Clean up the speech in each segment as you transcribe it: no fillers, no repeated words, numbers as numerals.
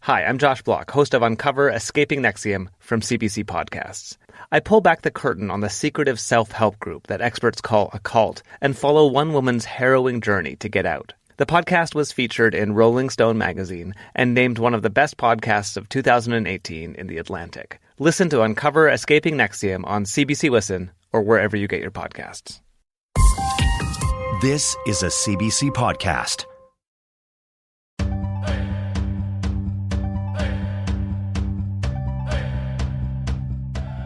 Hi, I'm Josh Block, host of Uncover Escaping Nexium from CBC Podcasts. I pull back the curtain on the secretive self-help group that experts call a cult and follow one woman's harrowing journey to get out. The podcast was featured in Rolling Stone magazine and named one of the best podcasts of 2018 in The Atlantic. Listen to Uncover Escaping Nexium on CBC Listen or wherever you get your podcasts. This is a CBC podcast.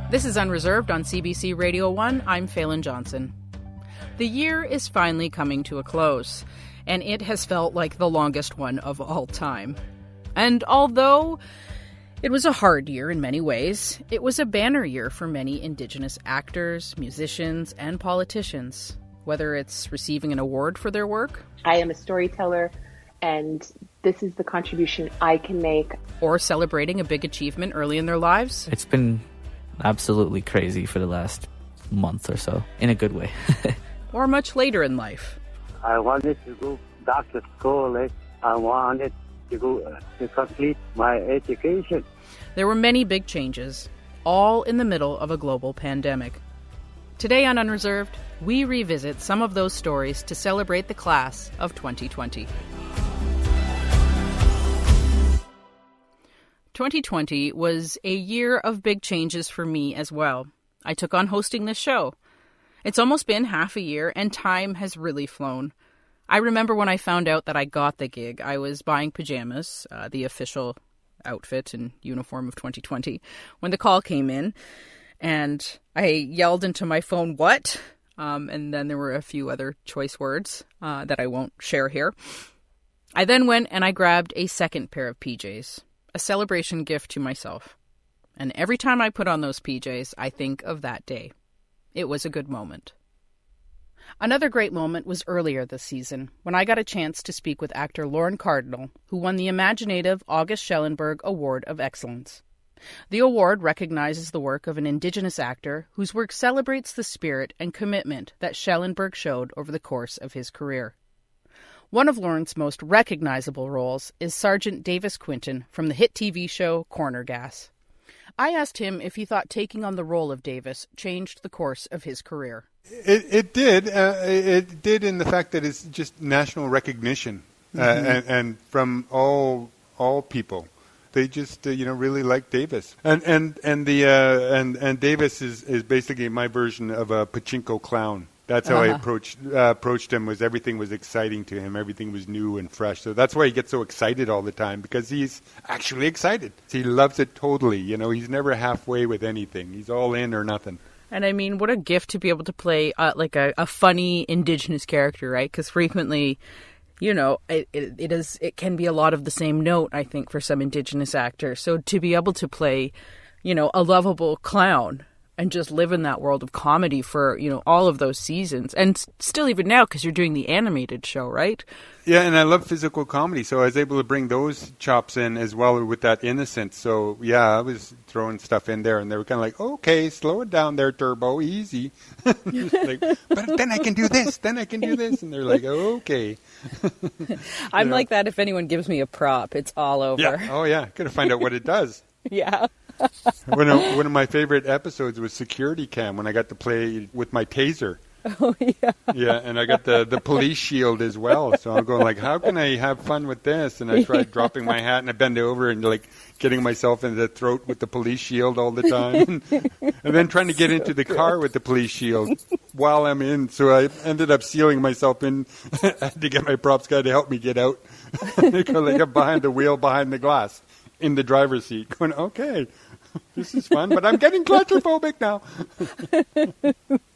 This is Unreserved on CBC Radio 1. I'm Phelan Johnson. The year is finally coming to a close, and it has felt like the longest one of all time. And although it was a hard year in many ways, it was a banner year for many Indigenous actors, musicians, and politicians, whether it's receiving an award for their work. I am a storyteller, and this is the contribution I can make. Or celebrating a big achievement early in their lives. It's been absolutely crazy for the last month or so, in a good way. Or much later in life. I wanted to go back to school. I wanted to go to complete my education. There were many big changes, all in the middle of a global pandemic. Today on Unreserved, we revisit some of those stories to celebrate the class of 2020. 2020 was a year of big changes for me as well. I took on hosting this show. It's almost been half a year, and time has really flown. I remember when I found out that I got the gig, I was buying pajamas, the official outfit and uniform of 2020, when the call came in, and I yelled into my phone, "What?" And then there were a few other choice words that I won't share here. I then went and I grabbed a second pair of PJs. A celebration gift to myself. And every time I put on those PJs, I think of that day. It was a good moment. Another great moment was earlier this season, when I got a chance to speak with actor Lauren Cardinal, who won the imaginative August Schellenberg Award of Excellence. The award recognizes the work of an Indigenous actor whose work celebrates the spirit and commitment that Schellenberg showed over the course of his career. One of Lauren's most recognizable roles is Sergeant Davis Quinton from the hit TV show Corner Gas. I asked him if he thought taking on the role of Davis changed the course of his career. It did. It did in the fact that it's just national recognition, and from all people. They just really like Davis, and Davis is basically my version of a pachinko clown. That's how I approached him. Was everything was exciting to him. Everything was new and fresh. So that's why he gets so excited all the time, because he's actually excited. He loves it totally. He's never halfway with anything. He's all in or nothing. And I mean, what a gift to be able to play like a funny Indigenous character, right? Because frequently, it can be a lot of the same note, I think, for some Indigenous actors. So to be able to play, a lovable clown and just live in that world of comedy for, all of those seasons. And still even now, because you're doing the animated show, right? Yeah, and I love physical comedy, so I was able to bring those chops in as well with that innocence. So, yeah, I was throwing stuff in there, and they were kind of like, okay, slow it down there, Turbo, easy. But then I can do this, then I can do this. And they're like, okay. I'm like that if anyone gives me a prop. It's all over. Yeah. Oh, yeah. Got to find out what it does. Yeah. One of my favorite episodes was Security Cam, when I got to play with my taser. Oh, yeah. Yeah, and I got the police shield as well. So I'm going like, how can I have fun with this? And I tried dropping my hat, and I bend over and getting myself in the throat with the police shield all the time. And then trying to get into the car with the police shield while I'm in. So I ended up sealing myself in. I had to get my props guy to help me get out. I'm behind the wheel, behind the glass, in the driver's seat, going, okay, this is fun, but I'm getting claustrophobic now.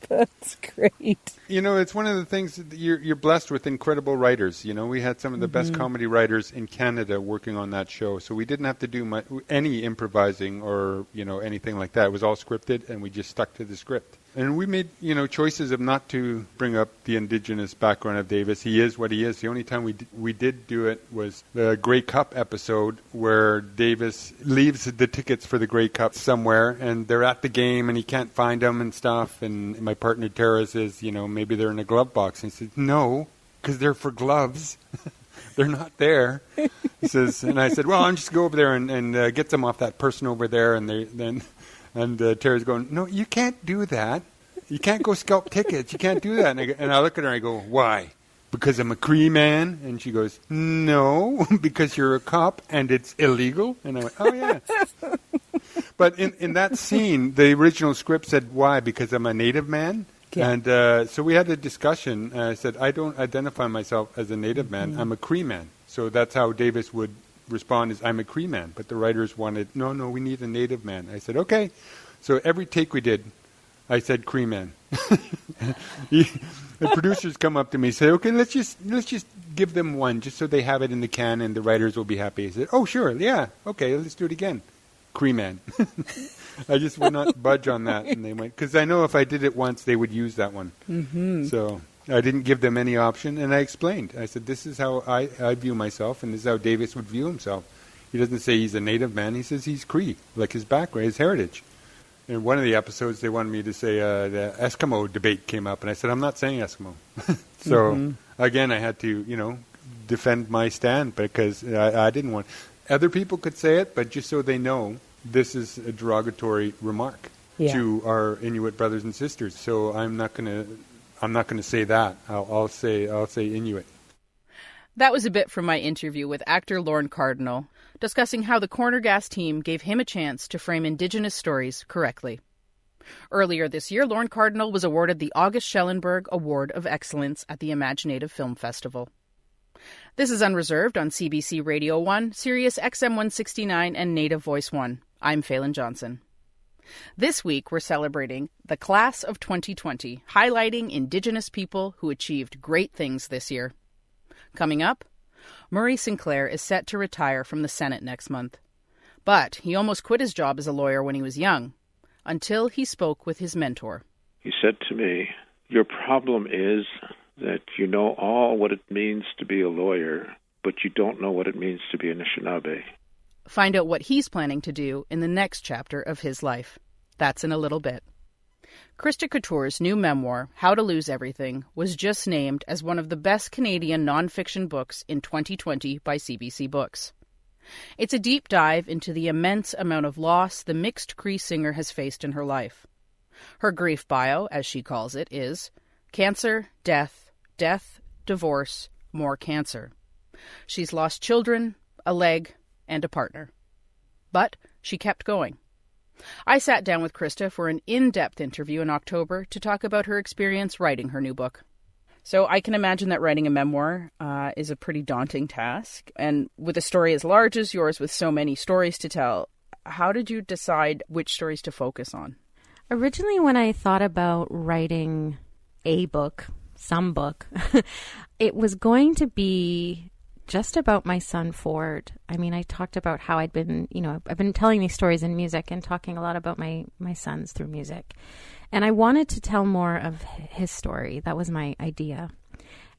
That's great. It's one of the things that you're blessed with incredible writers. We had some of the best comedy writers in Canada working on that show, so we didn't have to do any improvising or anything like that. It was all scripted, and we just stuck to the script. And we made choices of not to bring up the Indigenous background of Davis. He is what he is. The only time we did do it was the Grey Cup episode, where Davis leaves the tickets for the Grey Cup somewhere, and they're at the game, and he can't find them and stuff. And my partner Tara says, maybe they're in a glove box. And he says, no, because they're for gloves. They're not there. He says, and I said, well, I'm just go over there and get some off that person over there. And Terry's going, no, you can't do that. You can't go scalp tickets. You can't do that. And I look at her and I go, why? Because I'm a Cree man? And she goes, no, because you're a cop and it's illegal. And I went, oh, yeah. But in that scene, the original script said, why? Because I'm a Native man? Yeah. And so we had a discussion. And I said, I don't identify myself as a Native man. I'm a Cree man. So that's how Davis would respond is, I'm a Cree man. But the writers wanted, no, we need a Native man. I said, okay. So every take we did, I said Cree man. The producers come up to me and say, okay, let's just give them one just so they have it in the can and the writers will be happy. I said, oh, sure, yeah, okay, let's do it again. Cree man. I just would not budge on that. And they went, because I know if I did it once, they would use that one. Mm-hmm. So I didn't give them any option, and I explained. I said, this is how I view myself, and this is how Davis would view himself. He doesn't say he's a Native man. He says he's Cree, like his background, his heritage. In one of the episodes, they wanted me to say the Eskimo debate came up, and I said, I'm not saying Eskimo. So, again, I had to, defend my stand because I didn't want... Other people could say it, but just so they know, this is a derogatory remark to our Inuit brothers and sisters. So I'm not going to say that. I'll say Inuit. That was a bit from my interview with actor Lorne Cardinal, discussing how the Corner Gas team gave him a chance to frame Indigenous stories correctly. Earlier this year, Lorne Cardinal was awarded the August Schellenberg Award of Excellence at the Imaginative Film Festival. This is Unreserved on CBC Radio 1, Sirius XM 169, and Native Voice 1. I'm Phelan Johnson. This week, we're celebrating the Class of 2020, highlighting Indigenous people who achieved great things this year. Coming up, Murray Sinclair is set to retire from the Senate next month. But he almost quit his job as a lawyer when he was young, until he spoke with his mentor. He said to me, your problem is that you know all what it means to be a lawyer, but you don't know what it means to be an Anishinaabe. Find out what he's planning to do in the next chapter of his life. That's in a little bit. Krista Couture's new memoir, How to Lose Everything, was just named as one of the best Canadian nonfiction books in 2020 by CBC Books. It's a deep dive into the immense amount of loss the mixed Cree singer has faced in her life. Her grief bio, as she calls it, is cancer, death, divorce, more cancer. She's lost children, a leg, and a partner. But she kept going. I sat down with Krista for an in-depth interview in October to talk about her experience writing her new book. So I can imagine that writing a memoir is a pretty daunting task. And with a story as large as yours, with so many stories to tell, how did you decide which stories to focus on? Originally, when I thought about writing a book, some book, it was going to be just about my son, Ford. I mean, I talked about how I've been telling these stories in music and talking a lot about my sons through music. And I wanted to tell more of his story. That was my idea.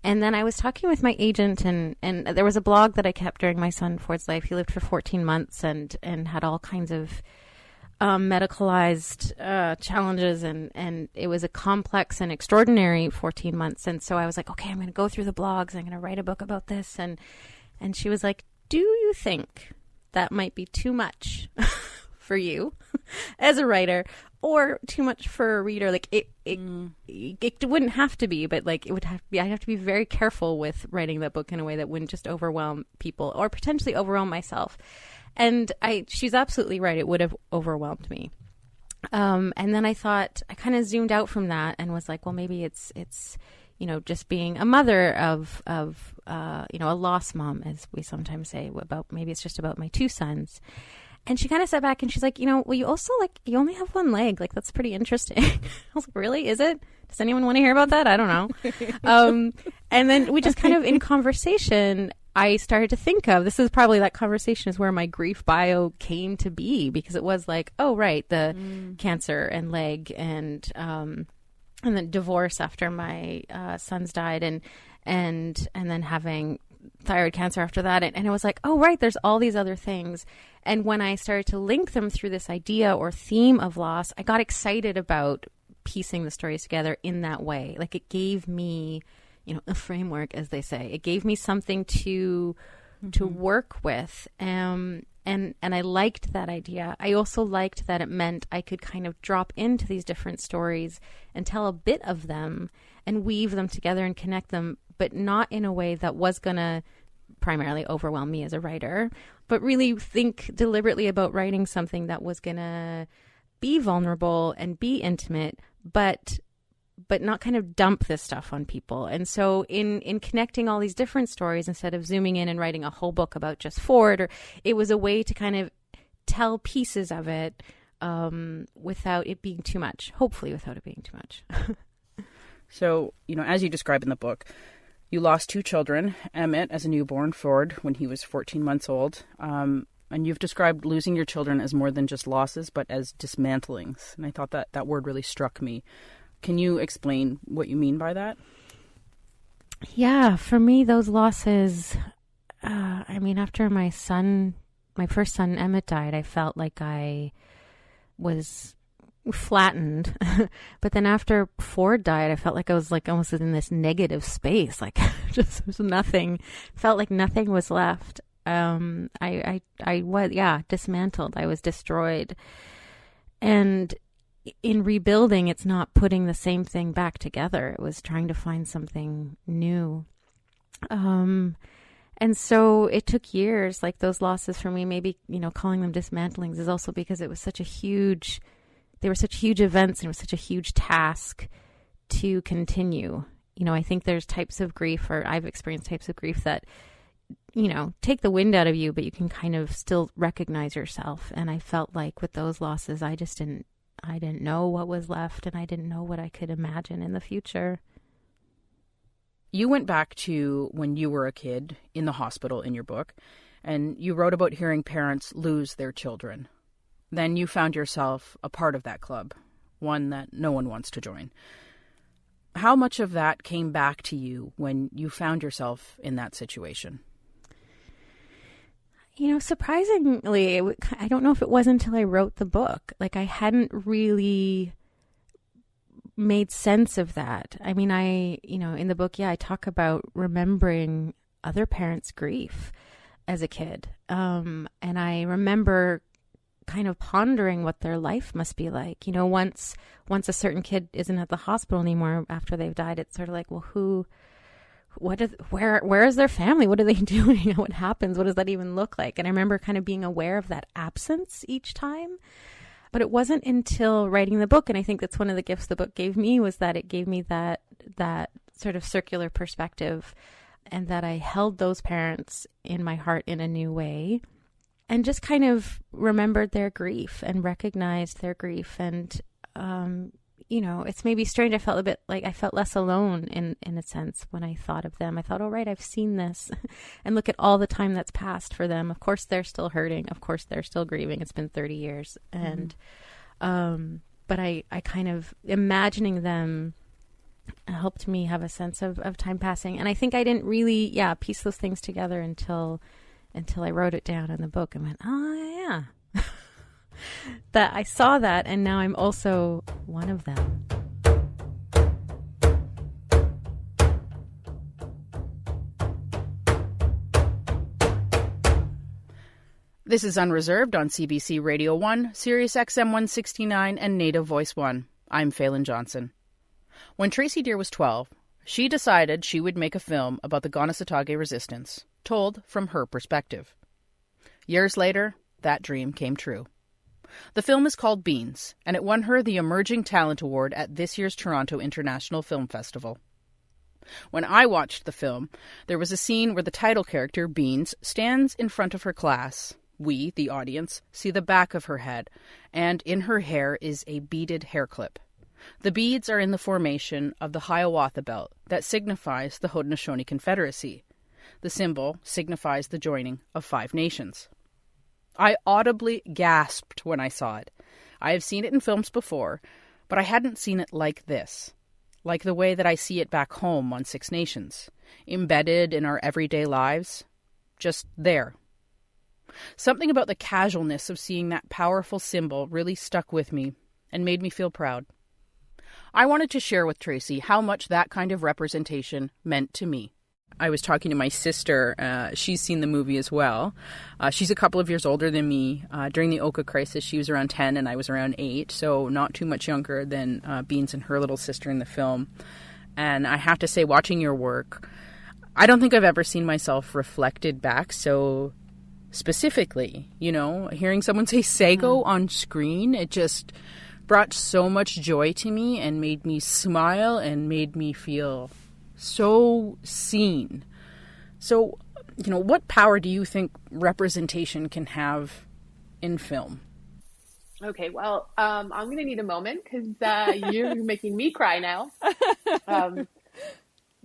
And then I was talking with my agent, and there was a blog that I kept during my son, Ford's life. He lived for 14 months and had all kinds of medicalized challenges, and it was a complex and extraordinary 14 months. And so I was like, okay, I'm going to go through the blogs. I'm going to write a book about this. And she was like, do you think that might be too much for you as a writer, or too much for a reader? Like it wouldn't have to be, but like it would have to be. I'd have to be very careful with writing that book in a way that wouldn't just overwhelm people or potentially overwhelm myself. And she's absolutely right. It would have overwhelmed me. And then I thought, I kind of zoomed out from that and was like, well, maybe it's just being a mother of a lost mom, as we sometimes say, maybe it's just about my two sons. And she kind of sat back and she's like, well, you also you only have one leg. Like, that's pretty interesting. I was like, really? Is it? Does anyone want to hear about that? I don't know. And then we just kind of in conversation, I started to think of, this is probably that conversation is where my grief bio came to be, because it was like, oh, right, the cancer and leg and then divorce after my sons died and then having thyroid cancer after that. And it was like, oh, right, there's all these other things. And when I started to link them through this idea or theme of loss, I got excited about piecing the stories together in that way. Like, it gave me a framework, as they say. It gave me something to work with. And I liked that idea. I also liked that it meant I could kind of drop into these different stories and tell a bit of them and weave them together and connect them, but not in a way that was going to primarily overwhelm me as a writer, but really think deliberately about writing something that was going to be vulnerable and be intimate, but not kind of dump this stuff on people. And so in connecting all these different stories, instead of zooming in and writing a whole book about just Ford, it was a way to kind of tell pieces of it without it being too much, hopefully without it being too much. So, as you describe in the book, you lost 2 children, Emmett as a newborn, Ford when he was 14 months old. And you've described losing your children as more than just losses, but as dismantlings. And I thought that word really struck me. Can you explain what you mean by that? Yeah, for me, those losses, after my first son, Emmett, died, I felt like I was flattened. But then after Ford died, I felt like I was like almost in this negative space, like just there was nothing, felt like nothing was left. I was, dismantled. I was destroyed. And in rebuilding, it's not putting the same thing back together. It was trying to find something new. And so it took years, like those losses for me, maybe, calling them dismantlings is also because it was they were such huge events and it was such a huge task to continue. I think there's types of grief, or I've experienced types of grief that, take the wind out of you, but you can kind of still recognize yourself. And I felt like with those losses, I didn't know what was left, and I didn't know what I could imagine in the future. You went back to when you were a kid in the hospital in your book, and you wrote about hearing parents lose their children. Then you found yourself a part of that club, one that no one wants to join. How much of that came back to you when you found yourself in that situation? Surprisingly, I don't know if it was until I wrote the book. Like, I hadn't really made sense of that. I mean, in the book, I talk about remembering other parents' grief as a kid. And I remember kind of pondering what their life must be like. Once a certain kid isn't at the hospital anymore after they've died, it's sort of like, well, where is their family? What are they doing? What happens? What does that even look like? And I remember kind of being aware of that absence each time. But it wasn't until writing the book, and I think that's one of the gifts the book gave me, was that it gave me that sort of circular perspective, and that I held those parents in my heart in a new way, and just kind of remembered their grief and recognized their grief. And, it's maybe strange. I felt a bit like I felt less alone in a sense when I thought of them. I thought, oh, right, I've seen this. And look at all the time that's passed for them. Of course, they're still hurting. Of course, they're still grieving. It's been 30 years. And, but I kind of imagining them helped me have a sense of time passing. And I think I didn't really, piece those things together until I wrote it down in the book and went, oh, yeah. That I saw that, and now I'm also one of them. This is Unreserved on CBC Radio 1, Sirius XM 169, and Native Voice 1. I'm Phelan Johnson. When Tracy Deer was 12, she decided she would make a film about the Kanesatake resistance, told from her perspective. Years later, that dream came true. The film is called Beans, and it won her the Emerging Talent Award at this year's Toronto International Film Festival. When I watched the film, there was a scene where the title character, Beans, stands in front of her class. We, the audience, see the back of her head, and in her hair is a beaded hair clip. The beads are in the formation of the Hiawatha Belt that signifies the Haudenosaunee Confederacy. The symbol signifies the joining of 5 nations. I audibly gasped when I saw it. I have seen it in films before, but I hadn't seen it like this. Like the way that I see it back home on 6 Nations. Embedded in our everyday lives. Just there. Something about the casualness of seeing that powerful symbol really stuck with me and made me feel proud. I wanted to share with Tracy how much that kind of representation meant to me. I was talking to my sister. She's seen the movie as well. She's a couple of years older than me. During the Oka crisis, she was around 10 and I was around 8, so not too much younger than Beans and her little sister in the film. And I have to say, watching your work, I don't think I've ever seen myself reflected back so specifically. You know, hearing someone say Sago on screen, it just brought so much joy to me and made me smile and made me feel so seen. So, you know, what power do you think representation can have in film? Okay, well, I'm going to need a moment because you're making me cry now.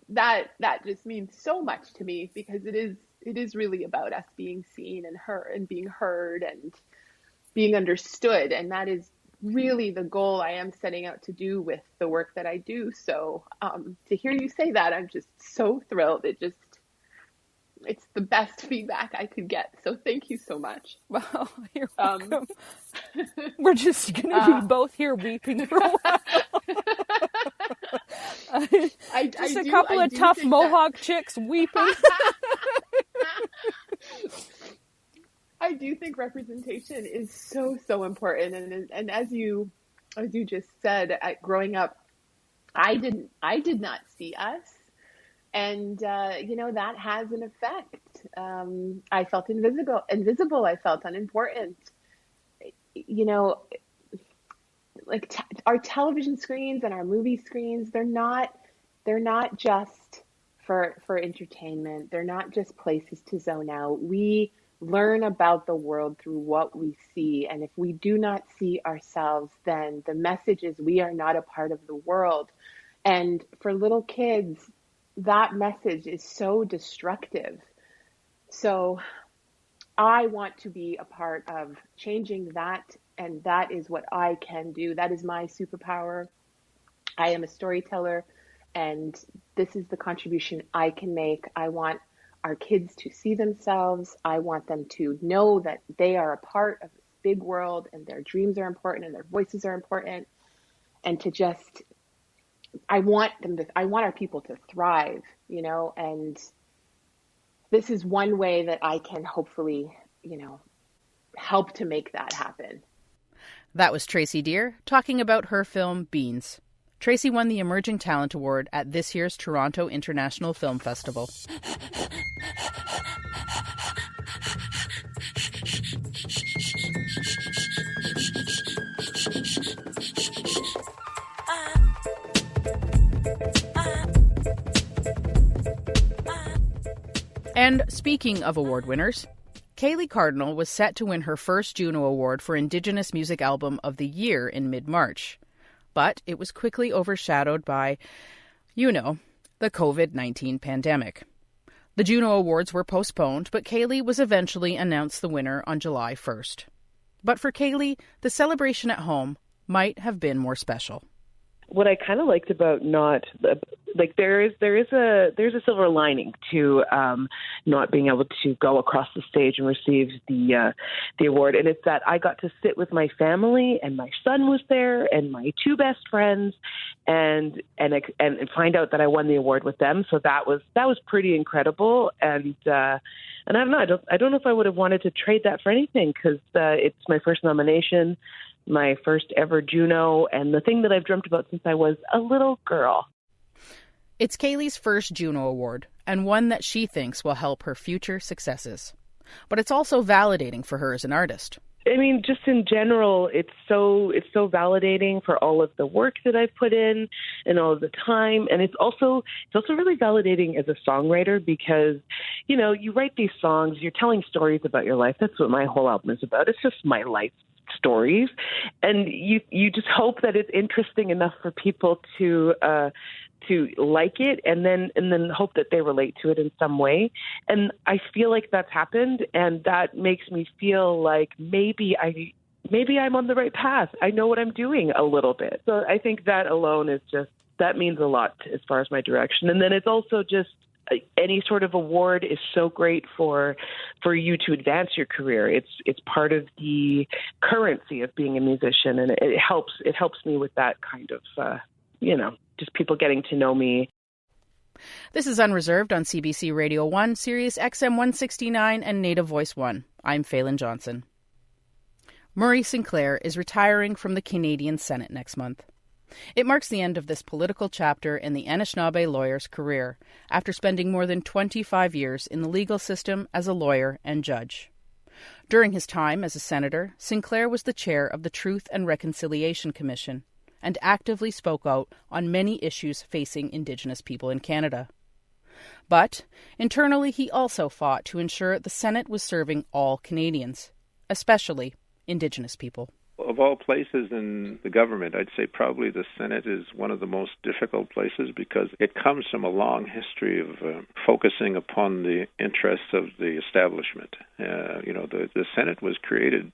That just means so much to me because it is really about us being seen and being heard and being understood, and that is really the goal I am setting out to do with the work that I do. So to hear you say that, I'm just so thrilled. It's the best feedback I could get. So thank you so much. Well, you're welcome. We're just going to be both here weeping for a while. Just a couple of tough Mohawk chicks weeping. I do think representation is so, so important. And as you just said, growing up, I did not see us. And, that has an effect. I felt invisible. I felt unimportant. Our television screens and our movie screens, they're not just for entertainment. They're not just places to zone out. We learn about the world through what we see. And if we do not see ourselves, then the message is we are not a part of the world. And for little kids, that message is so destructive. So I want to be a part of changing that. And that is what I can do. That is my superpower. I am a storyteller, and this is the contribution I can make. I want our kids to see themselves. I want them to know that they are a part of this big world and their dreams are important and their voices are important. And to just, I want our people to thrive, and this is one way that I can hopefully, help to make that happen. That was Tracy Deer talking about her film Beans. Tracy won the Emerging Talent Award at this year's Toronto International Film Festival. And speaking of award winners, Kaylee Cardinal was set to win her first Juno Award for Indigenous Music Album of the Year in mid-March. But it was quickly overshadowed by, the COVID-19 pandemic. The Juno Awards were postponed, but Kaylee was eventually announced the winner on July 1st. But for Kaylee, the celebration at home might have been more special. What I kind of liked about there's a silver lining to not being able to go across the stage and receive the award, and it's that I got to sit with my family, and my son was there, and my two best friends, and find out that I won the award with them. So that was pretty incredible, and I don't know, I don't know if I would have wanted to trade that for anything, because it's my first nomination, my first ever Juno, and the thing that I've dreamt about since I was a little girl. It's Kaylee's first Juno Award, and one that she thinks will help her future successes. But it's also validating for her as an artist. I mean, just in general, it's so validating for all of the work that I've put in and all of the time. And it's also really validating as a songwriter because, you write these songs, you're telling stories about your life. That's what my whole album is about. It's just my life stories. And you just hope that it's interesting enough for people to like it and then hope that they relate to it in some way. And I feel like that's happened, and that makes me feel like maybe I'm on the right path. I know what I'm doing a little bit. So I think that alone that means a lot as far as my direction. And then it's also just any sort of award is so great for you to advance your career. It's part of the currency of being a musician, and it helps me with that kind of just people getting to know me. This is Unreserved on CBC Radio 1, Sirius XM 169 and Native Voice 1. I'm Phelan Johnson. Murray Sinclair is retiring from the Canadian Senate next month. It marks the end of this political chapter in the Anishinaabe lawyer's career, after spending more than 25 years in the legal system as a lawyer and judge. During his time as a senator, Sinclair was the chair of the Truth and Reconciliation Commission and actively spoke out on many issues facing Indigenous people in Canada. But internally, he also fought to ensure the Senate was serving all Canadians, especially Indigenous people. Of all places in the government, I'd say probably the Senate is one of the most difficult places because it comes from a long history of focusing upon the interests of the establishment. The Senate was created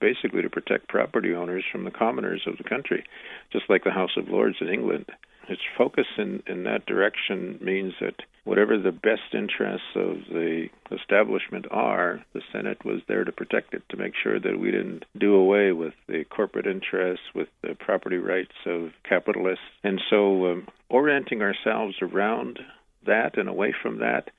basically to protect property owners from the commoners of the country, just like the House of Lords in England. Its focus in that direction means that whatever the best interests of the establishment are, the Senate was there to protect it, to make sure that we didn't do away with the corporate interests, with the property rights of capitalists. And so orienting ourselves around that and away from that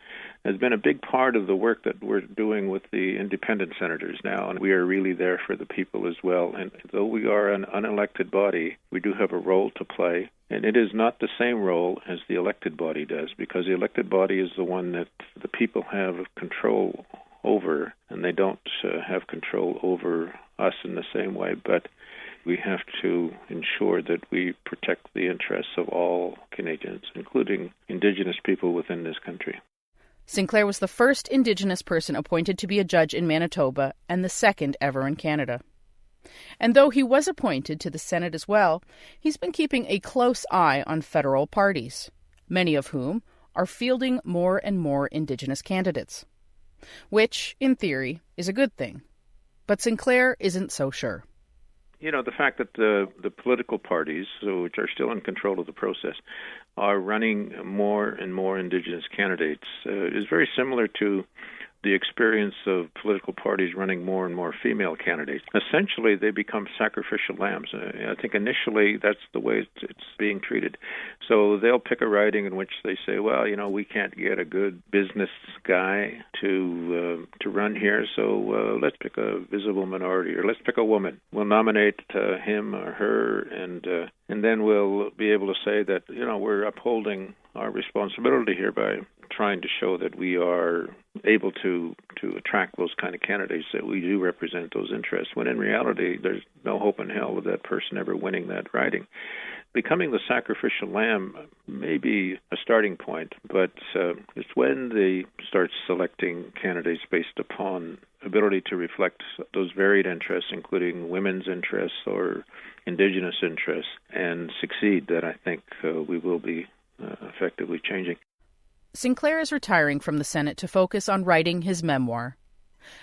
has been a big part of the work that we're doing with the independent senators now, and we are really there for the people as well. And though we are an unelected body, we do have a role to play, and it is not the same role as the elected body does, because the elected body is the one that the people have control over, and they don't have control over us in the same way, but we have to ensure that we protect the interests of all Canadians, including Indigenous people within this country. Sinclair was the first Indigenous person appointed to be a judge in Manitoba and the second ever in Canada. And though he was appointed to the Senate as well, he's been keeping a close eye on federal parties, many of whom are fielding more and more Indigenous candidates, which, in theory, is a good thing. But Sinclair isn't so sure. The fact that the political parties, which are still in control of the process, are running more and more Indigenous candidates is very similar to the experience of political parties running more and more female candidates. Essentially, they become sacrificial lambs. I think initially that's the way it's being treated. So they'll pick a riding in which they say, well, we can't get a good business guy to run here, so let's pick a visible minority, or let's pick a woman. We'll nominate him or her, and then we'll be able to say that, we're upholding our responsibility here by trying to show that we are able to attract those kind of candidates, that we do represent those interests, when in reality there's no hope in hell of that person ever winning that riding. Becoming the sacrificial lamb may be a starting point, but it's when they start selecting candidates based upon ability to reflect those varied interests, including women's interests or Indigenous interests, and succeed, that I think we will be effectively changing. Sinclair is retiring from the Senate to focus on writing his memoir.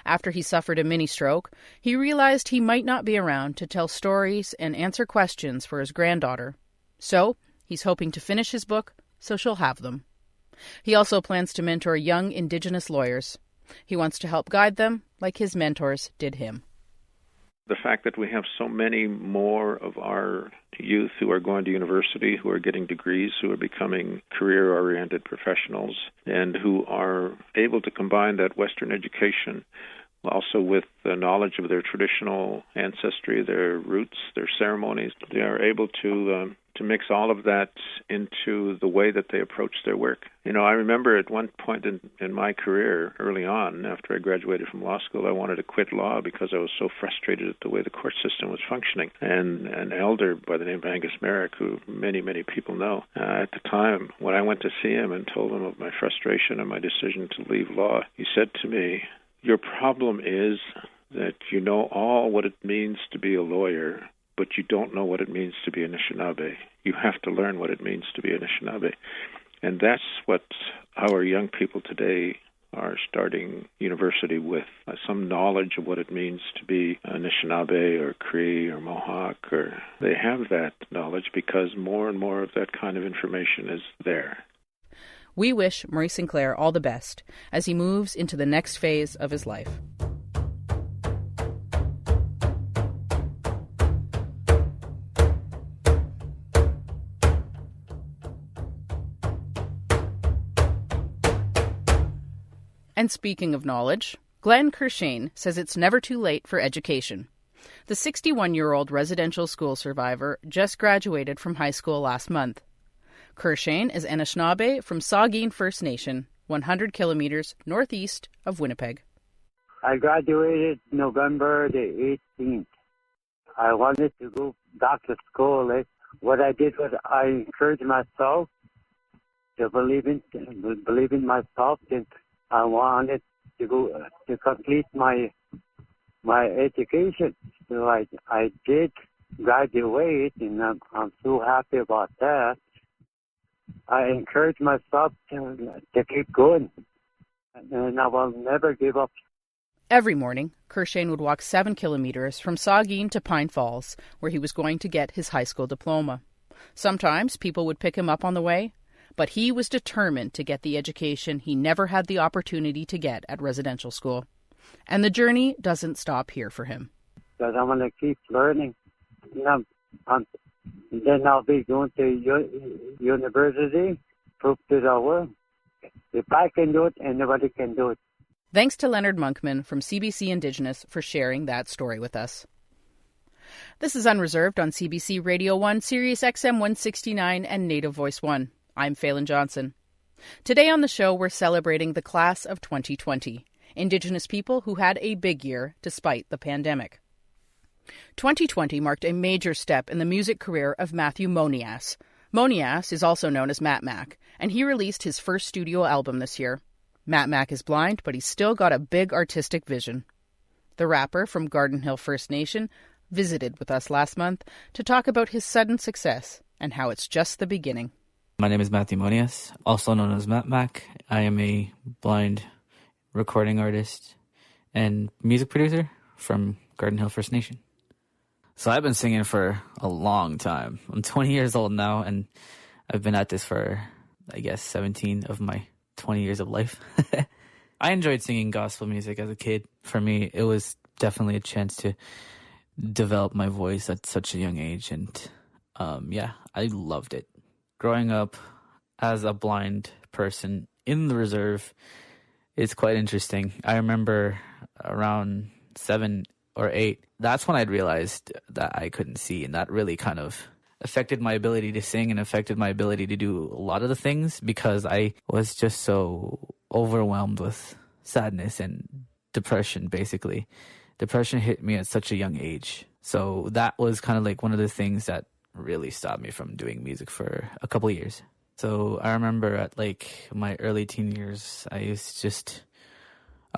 After he suffered a mini-stroke, he realized he might not be around to tell stories and answer questions for his granddaughter. So, he's hoping to finish his book so she'll have them. He also plans to mentor young Indigenous lawyers. He wants to help guide them like his mentors did him. The fact that we have so many more of our youth who are going to university, who are getting degrees, who are becoming career-oriented professionals, and who are able to combine that Western education also with the knowledge of their traditional ancestry, their roots, their ceremonies. They are able to mix all of that into the way that they approach their work. I remember at one point in my career, early on, after I graduated from law school, I wanted to quit law because I was so frustrated at the way the court system was functioning. And an elder by the name of Angus Merrick, who many, many people know, at the time, when I went to see him and told him of my frustration and my decision to leave law, he said to me, "Your problem is that you know all what it means to be a lawyer, but you don't know what it means to be Anishinaabe. You have to learn what it means to be Anishinaabe." And that's what our young people today are starting university with, some knowledge of what it means to be Anishinaabe or Cree or Mohawk. Or they have that knowledge because more and more of that kind of information is there. We wish Murray Sinclair all the best as he moves into the next phase of his life. And speaking of knowledge, Glenn Kershane says it's never too late for education. The 61-year-old residential school survivor just graduated from high school last month. Kershane is Anishinaabe from Saugeen First Nation, 100 kilometers northeast of Winnipeg. I graduated November the 18th. I wanted to go back to school. What I did was I encouraged myself to believe in myself, and I wanted to go to complete my education. So I did graduate, and I'm so happy about that. I encourage myself to keep going, and I will never give up. Every morning, Kershane would walk 7 kilometers from Saugeen to Pine Falls, where he was going to get his high school diploma. Sometimes people would pick him up on the way, but he was determined to get the education he never had the opportunity to get at residential school. And the journey doesn't stop here for him. Because I'm going to keep learning. Then I'll be going to university, prove to the world. If I can do it, anybody can do it. Thanks to Leonard Monkman from CBC Indigenous for sharing that story with us. This is Unreserved on CBC Radio 1, Sirius XM 169 and Native Voice 1. I'm Phelan Johnson. Today on the show, we're celebrating the class of 2020, Indigenous people who had a big year despite the pandemic. 2020 marked a major step in the music career of Matthew Monias. Monias is also known as Matt Mac, and he released his first studio album this year. Matt Mac is blind, but he's still got a big artistic vision. The rapper from Garden Hill First Nation visited with us last month to talk about his sudden success and how it's just the beginning. My name is Matthew Monias, also known as Matt Mac. I am a blind recording artist and music producer from Garden Hill First Nation. So I've been singing for a long time. I'm 20 years old now, and I've been at this for, 17 of my 20 years of life. I enjoyed singing gospel music as a kid. For me, it was definitely a chance to develop my voice at such a young age, and I loved it. Growing up as a blind person in the reserve is quite interesting. I remember around 7 or 8, that's when I'd realized that I couldn't see, and that really kind of affected my ability to sing and affected my ability to do a lot of the things, because I was just so overwhelmed with sadness and depression, basically. Depression hit me at such a young age. So that was kind of like one of the things that really stopped me from doing music for a couple of years. So I remember at my early teen years, I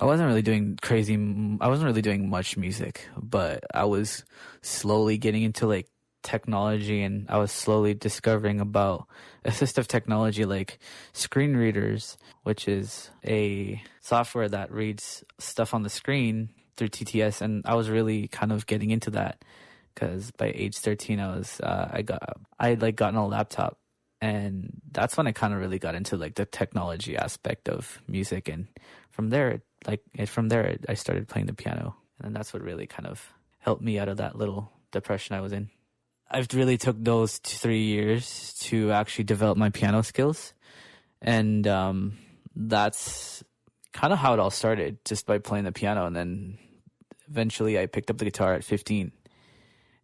wasn't really doing much music, but I was slowly getting into technology, and I was slowly discovering about assistive technology like screen readers, which is a software that reads stuff on the screen through TTS, and I was really kind of getting into that because by age 13 I had gotten a laptop, and that's when I kind of really got into the technology aspect of music, and from there I started playing the piano, and that's what really kind of helped me out of that little depression I was in. I've really took those 3 years to actually develop my piano skills. And that's kind of how it all started, just by playing the piano. And then eventually I picked up the guitar at 15.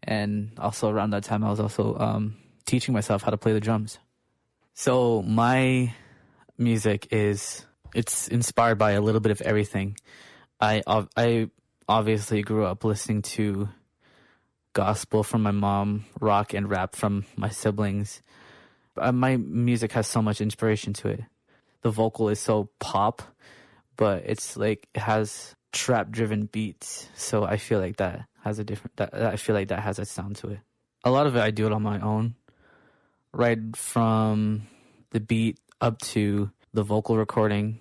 And also around that time, I was also teaching myself how to play the drums. So my music it's inspired by a little bit of everything. I obviously grew up listening to gospel from my mom, rock and rap from my siblings. My music has so much inspiration to it. The vocal is so pop, but it's it has trap-driven beats. So I feel like that has that has a sound to it. A lot of it I do it on my own, right from the beat up to the vocal recording,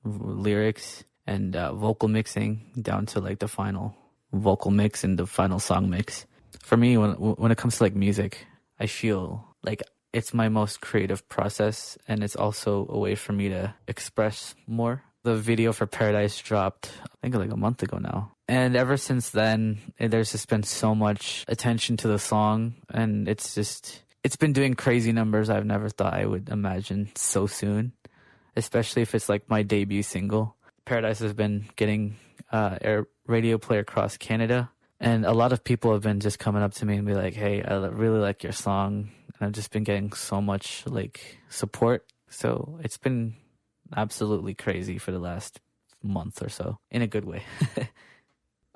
lyrics, and vocal mixing down to the final vocal mix and the final song mix. For me, when it comes to music, I feel like it's my most creative process, and it's also a way for me to express more. The video for Paradise dropped, I think a month ago now. And ever since then, there's just been so much attention to the song, and it's been doing crazy numbers I've never thought I would imagine so soon, especially if it's my debut single. Paradise has been getting air radio play across Canada. And a lot of people have been just coming up to me and be like, hey, I really like your song. And I've just been getting so much like support. So it's been absolutely crazy for the last month or so, in a good way.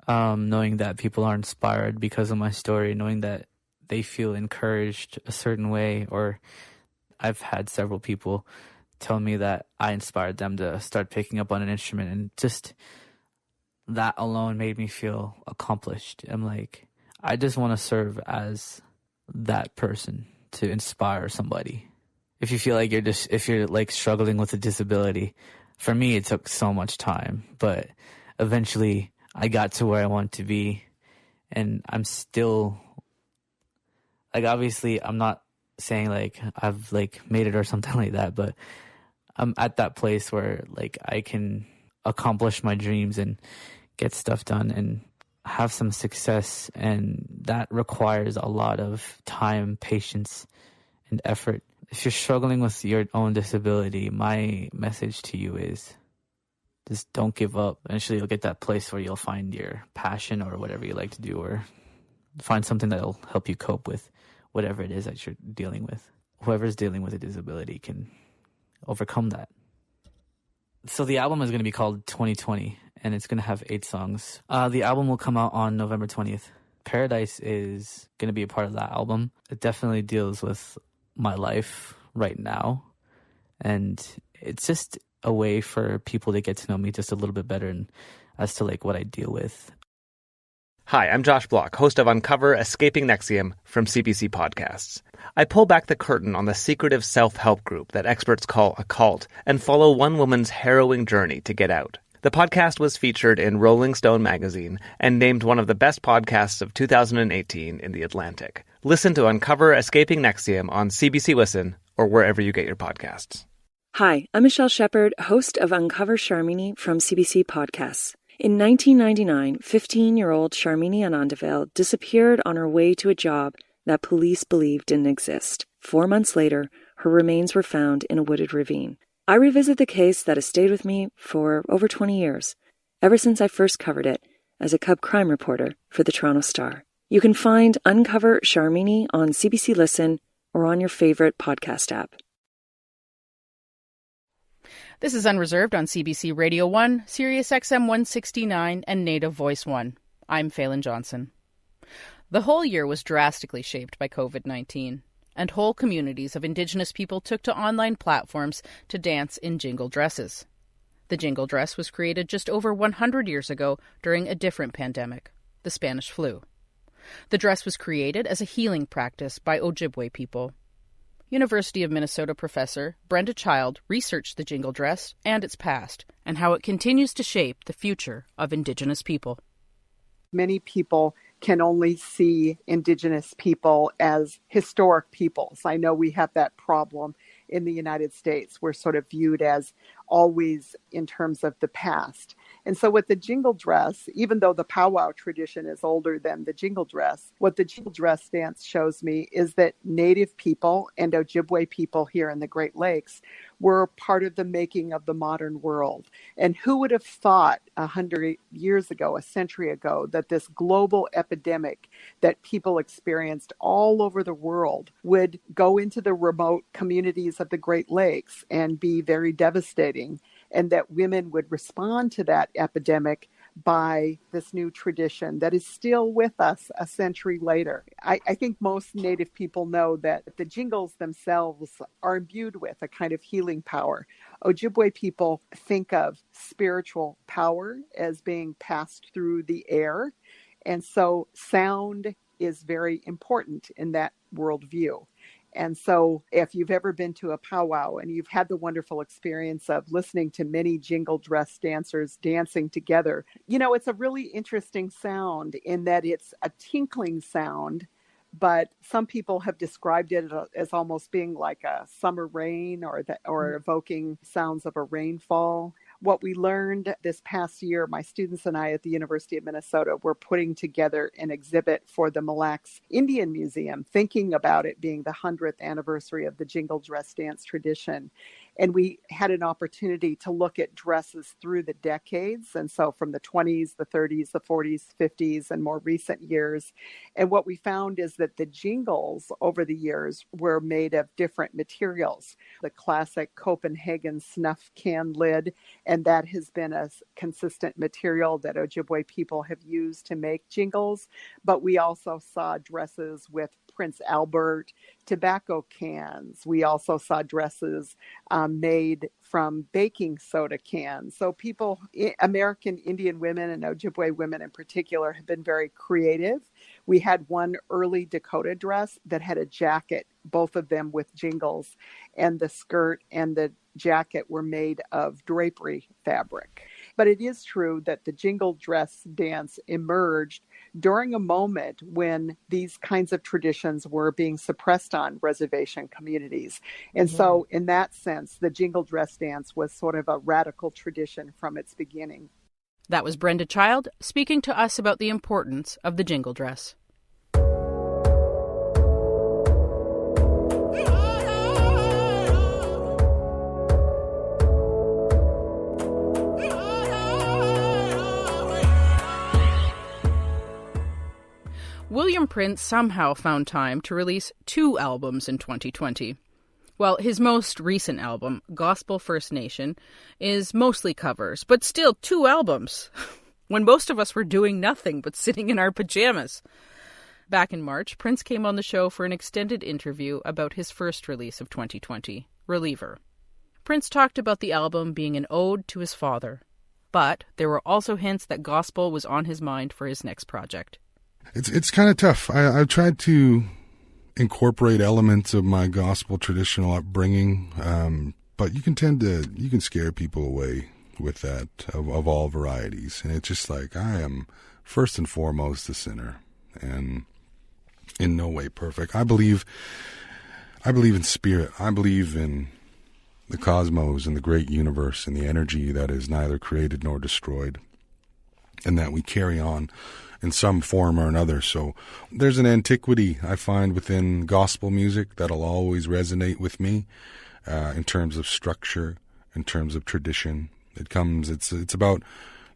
Knowing that people are inspired because of my story, knowing that they feel encouraged a certain way, or I've had several people tell me that I inspired them to start picking up on an instrument, and just that alone made me feel accomplished. I'm like, I just want to serve as that person to inspire somebody. If you feel like if you're like struggling with a disability, for me, it took so much time, but eventually I got to where I want to be, and I'm still like, obviously I'm not saying like I've like made it or something like that, but I'm at that place where like I can accomplish my dreams and get stuff done and have some success, and that requires a lot of time, patience, and effort. If you're struggling with your own disability, my message to you is just don't give up. Eventually you'll get that place where you'll find your passion or whatever you like to do, or find something that'll help you cope with whatever it is that you're dealing with. Whoever's dealing with a disability can overcome that. So the album is going to be called 2020, and it's going to have 8 songs. The album will come out on November 20th. Paradise is going to be a part of that album. It definitely deals with my life right now, and it's just a way for people to get to know me just a little bit better, and as to like what I deal with. Hi, I'm Josh Block, host of Uncover Escaping Nexium from CBC Podcasts. I pull back the curtain on the secretive self-help group that experts call a cult and follow one woman's harrowing journey to get out. The podcast was featured in Rolling Stone magazine and named one of the best podcasts of 2018 in The Atlantic. Listen to Uncover Escaping Nexium on CBC Listen or wherever you get your podcasts. Hi, I'm Michelle Shepard, host of Uncover Sharmini from CBC Podcasts. In 1999, 15-year-old Sharmini Anandavale disappeared on her way to a job that police believed didn't exist. 4 months later, her remains were found in a wooded ravine. I revisit the case that has stayed with me for over 20 years, ever since I first covered it as a cub crime reporter for the Toronto Star. You can find Uncover Sharmini on CBC Listen or on your favorite podcast app. This is Unreserved on CBC Radio 1, Sirius XM 169, and Native Voice 1. I'm Phelan Johnson. The whole year was drastically shaped by COVID-19, and whole communities of Indigenous people took to online platforms to dance in jingle dresses. The jingle dress was created just over 100 years ago during a different pandemic, the Spanish flu. The dress was created as a healing practice by Ojibwe people. University of Minnesota professor Brenda Child researched the jingle dress and its past, and how it continues to shape the future of Indigenous people. Many people can only see Indigenous people as historic peoples. I know we have that problem in the United States. We're sort of viewed as always in terms of the past. And so with the jingle dress, even though the powwow tradition is older than the jingle dress, what the jingle dress dance shows me is that Native people and Ojibwe people here in the Great Lakes were part of the making of the modern world. And who would have thought 100 years ago, a century ago, that this global epidemic that people experienced all over the world would go into the remote communities of the Great Lakes and be very devastating, and that women would respond to that epidemic by this new tradition that is still with us a century later. I think most Native people know that the jingles themselves are imbued with a kind of healing power. Ojibwe people think of spiritual power as being passed through the air, and so sound is very important in that worldview. And so if you've ever been to a powwow and you've had the wonderful experience of listening to many jingle dress dancers dancing together, you know, it's a really interesting sound in that it's a tinkling sound, but some people have described it as almost being like a summer rain or evoking sounds of a rainfall. What we learned this past year, my students and I at the University of Minnesota were putting together an exhibit for the Mille Lacs Indian Museum, thinking about it being the 100th anniversary of the jingle dress dance tradition. And we had an opportunity to look at dresses through the decades. And so from the 20s, the 30s, the 40s, 50s, and more recent years. And what we found is that the jingles over the years were made of different materials. The classic Copenhagen snuff can lid, and that has been a consistent material that Ojibwe people have used to make jingles. But we also saw dresses with Prince Albert tobacco cans. We also saw dresses made from baking soda cans. So people, American Indian women and Ojibwe women in particular, have been very creative. We had one early Dakota dress that had a jacket, both of them with jingles, and the skirt and the jacket were made of drapery fabric. But it is true that the jingle dress dance emerged during a moment when these kinds of traditions were being suppressed on reservation communities. And so in that sense, the jingle dress dance was sort of a radical tradition from its beginning. That was Brenda Child speaking to us about the importance of the jingle dress. William Prince somehow found time to release 2 albums in 2020. Well, his most recent album, Gospel First Nation, is mostly covers, but still 2 albums, when most of us were doing nothing but sitting in our pajamas. Back in March, Prince came on the show for an extended interview about his first release of 2020, Reliever. Prince talked about the album being an ode to his father, but there were also hints that gospel was on his mind for his next project. It's kind of tough. I've tried to incorporate elements of my gospel traditional upbringing, but you can scare people away with that of all varieties. And it's just like, I am first and foremost a sinner and in no way perfect. I believe in spirit. I believe in the cosmos and the great universe and the energy that is neither created nor destroyed, and that we carry on in some form or another. So there's an antiquity I find within gospel music that'll always resonate with me in terms of structure, in terms of tradition. It's about,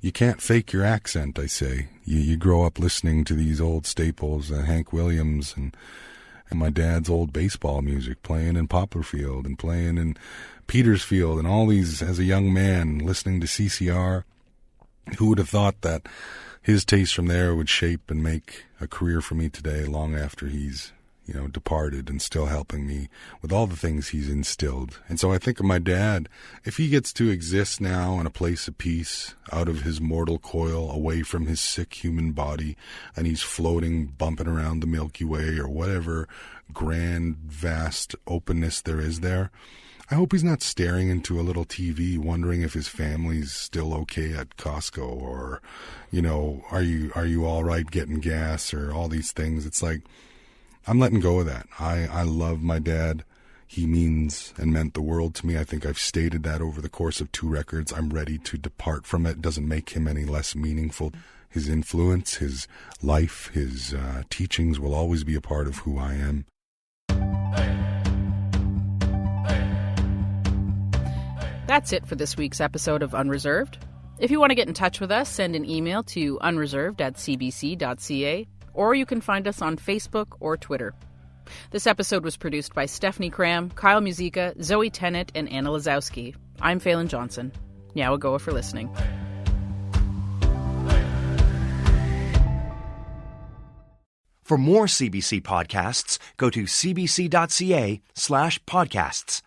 you can't fake your accent, I say. You grow up listening to these old staples, Hank Williams and my dad's old baseball music, playing in Poplarfield and playing in Petersfield, and all these, as a young man, listening to CCR. Who would have thought that his taste from there would shape and make a career for me today, long after he's, departed, and still helping me with all the things he's instilled. And so I think of my dad, if he gets to exist now in a place of peace, out of his mortal coil, away from his sick human body, and he's floating, bumping around the Milky Way or whatever grand, vast openness there is there, I hope he's not staring into a little TV wondering if his family's still okay at Costco, or, are you all right getting gas, or all these things. It's like, I'm letting go of that. I love my dad. He means and meant the world to me. I think I've stated that over the course of 2 records. I'm ready to depart from it. It doesn't make him any less meaningful. His influence, his life, his teachings will always be a part of who I am. That's it for this week's episode of Unreserved. If you want to get in touch with us, send an email to unreserved@cbc.ca, or you can find us on Facebook or Twitter. This episode was produced by Stephanie Cram, Kyle Musica, Zoe Tennant, and Anna Lazowski. I'm Phelan Johnson. Nyawagoa for listening. For more CBC podcasts, go to cbc.ca/podcasts.